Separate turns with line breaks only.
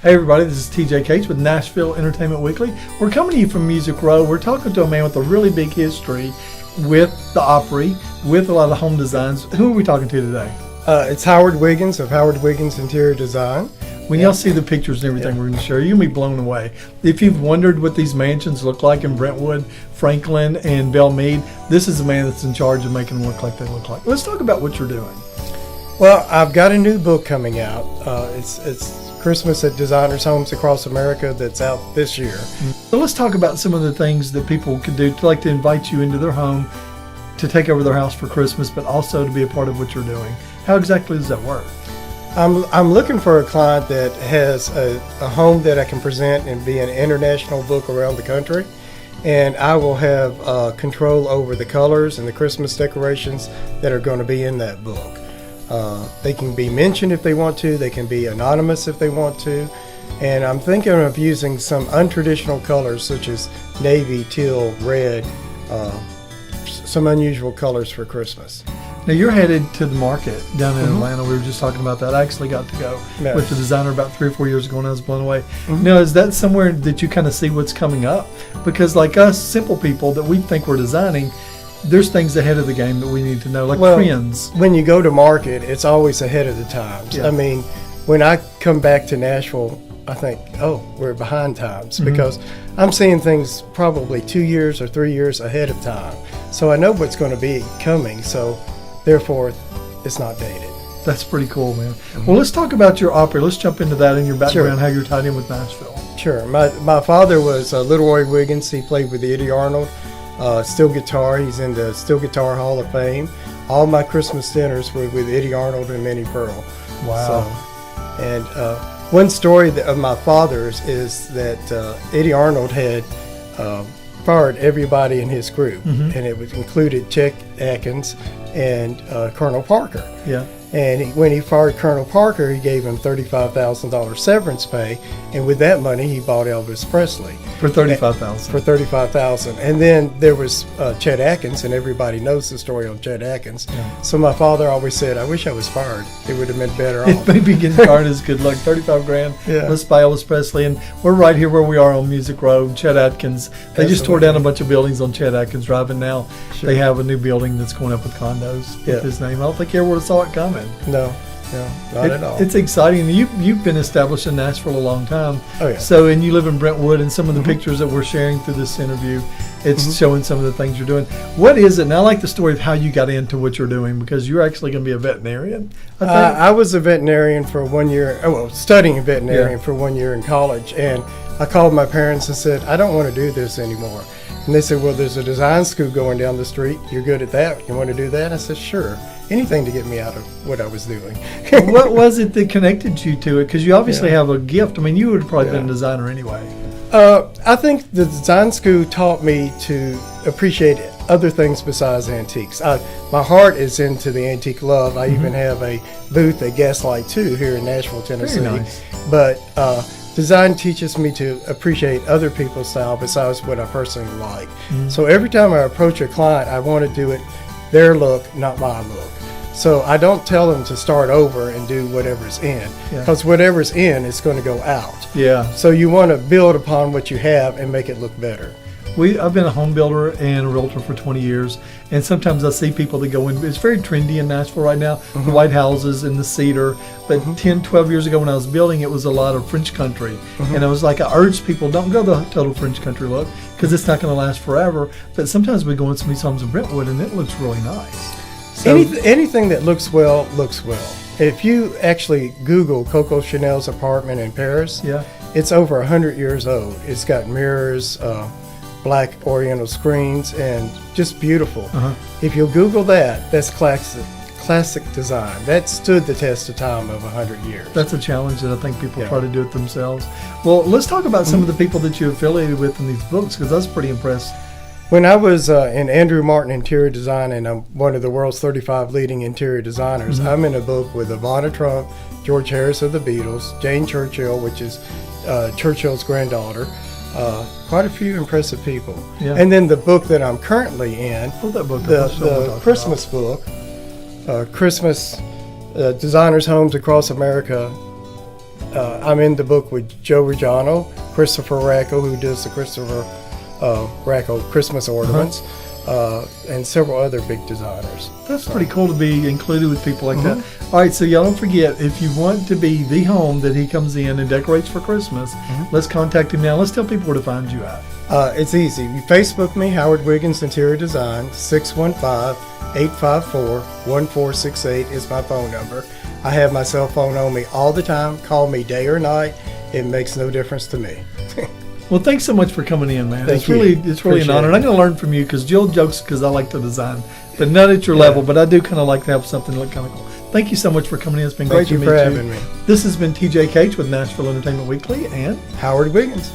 Hey everybody, this is TJ Cates with Nashville Entertainment Weekly. We're coming to you from Music Row. We're talking to a man with a really big history with the Opry, with a lot of home designs. Who are we talking to today?
It's Howard Wiggins of Howard Wiggins Interior Design.
When y'all see the pictures and everything we're going to share, you'll be blown away. If you've wondered what these mansions look like in Brentwood, Franklin, and Belmead, this is the man that's in charge of making them look like they look like. Let's talk about what you're doing.
Well, I've got a new book coming out. It's Christmas at Designers' Homes Across America that's out this year.
So let's talk about some of the things that people could do to like to invite you into their home to take over their house for Christmas, but also to be a part of what you're doing. How exactly does that work?
I'm looking for a client that has a home that I can present and be an international book around the country. And I will have control over the colors and the Christmas decorations that are going to be in that book. They can be mentioned if they want to. They can be anonymous if they want to. And I'm thinking of using some untraditional colors such as navy, teal, red, some unusual colors for Christmas.
Now you're headed to the market down in Atlanta. We were just talking about that. I actually got to go with the designer about 3 or 4 years ago and I was blown away. Now, is that somewhere that you kind of see what's coming up? Because like us simple people that we think we're designing, there's things ahead of the game that we need to know, like trends.
When you go to market, it's always ahead of the times.
Yeah.
I mean, when I come back to Nashville, I think, oh, we're behind times because I'm seeing things probably 2 years or 3 years ahead of time. So I know what's going to be coming. So therefore, it's not dated.
That's pretty cool, man. Well, let's talk about your Opry. Let's jump into that in your background, how you're tied in with Nashville.
Sure. My father was Little Roy Wiggins. He played with Eddie Arnold. Steel guitar. He's in the Steel Guitar Hall of Fame. All my Christmas dinners were with Eddie Arnold and Minnie Pearl.
Wow.
So, and one story of my father's is that Eddie Arnold had fired everybody in his group, and it was included Chet Atkins and Colonel Parker.
Yeah.
And when he fired Colonel Parker, he gave him $35,000 severance pay, and with that money, he bought Elvis Presley
For $35,000.
for $35,000. And then there was Chet Atkins, and everybody knows the story on Chet Atkins.
Yeah.
So my father always said, "I wish I was fired. It would have been better off."
Maybe getting fired is good luck. 35 grand.
Yeah.
Let's buy Elvis Presley. And we're right here where we are on Music Road. Chet Atkins. They just tore down a bunch of buildings on Chet Atkins Drive, and now they have a new building that's going up with condos with his name. I don't think you ever would have saw it coming.
No, not at all.
It's exciting. You've been established in Nashville a long time.
Oh, yeah.
So, and you live in Brentwood, and some of the pictures that we're sharing through this interview, it's showing some of the things you're doing. What is it? And I like the story of how you got into what you're doing, because you're actually going to be a veterinarian.
I was a veterinarian for 1 year, studying veterinarian for 1 year in college. And I called my parents and said, "I don't want to do this anymore." And they said, "Well, there's a design school going down the street. You're good at that. You want to do that?" I said, "Sure. Anything to get me out of what I was doing."
What was it that connected you to it? Because you obviously have a gift. I mean, you would have probably been a designer anyway.
I think the design school taught me to appreciate other things besides antiques. My heart is into the antique love. I even have a booth at Gaslight 2 here in Nashville, Tennessee.
Very nice.
But design teaches me to appreciate other people's style besides what I personally like. So every time I approach a client, I want to do it their look, not my look. So I don't tell them to start over and do whatever's in, because whatever's in is going to go out.
Yeah.
So you want to build upon what you have and make it look better.
I've been a home builder and a realtor for 20 years, and sometimes I see people that go in. It's very trendy in Nashville right now, the white houses and the cedar. But 10, 12 years ago when I was building, it was a lot of French country. And I was like, I urge people, don't go the total French country look, because it's not going to last forever. But sometimes we go in some of these homes in Brentwood, and it looks really nice. So,
Anything that looks well, looks well. If you actually Google Coco Chanel's apartment in Paris, it's over 100 years old. It's got mirrors, black oriental screens, and just beautiful. If you'll Google that, that's classic design. That stood the test of time of 100 years.
That's a challenge that I think people try to do it themselves. Well, let's talk about some of the people that you affiliated with in these books, because I was pretty impressed.
When I was in Andrew Martin Interior Design, and I'm one of the world's 35 leading interior designers, I'm in a book with Ivana Trump, George Harris of the Beatles, Jane Churchill, which is Churchill's granddaughter, quite a few impressive people. And then the book that I'm currently in, the Christmas book, Christmas Designers' Homes Across America, I'm in the book with Joe Reggiano, Christopher Racco, who does the Christopher Racco Christmas ornaments, and several other big designers.
That's pretty cool to be included with people like that. All right, so y'all don't forget, if you want to be the home that he comes in and decorates for Christmas, let's contact him now. Let's tell people where to find you at.
It's easy. You Facebook me, Howard Wiggins Interior Design. 615-854-1468 is my phone number. I have my cell phone on me all the time. Call me day or night. It makes no difference to me.
Well, thanks so much for coming in, man.
Thank you.
It's really an honor. And I'm going to learn from you because Jill jokes because I like to design, but not at your level. But I do kind of like to have something look kind of cool. Thank you so much for coming in. It's been great to meet you.
Thank you for having me.
This has been TJ Cage with Nashville Entertainment Weekly and
Howard Wiggins.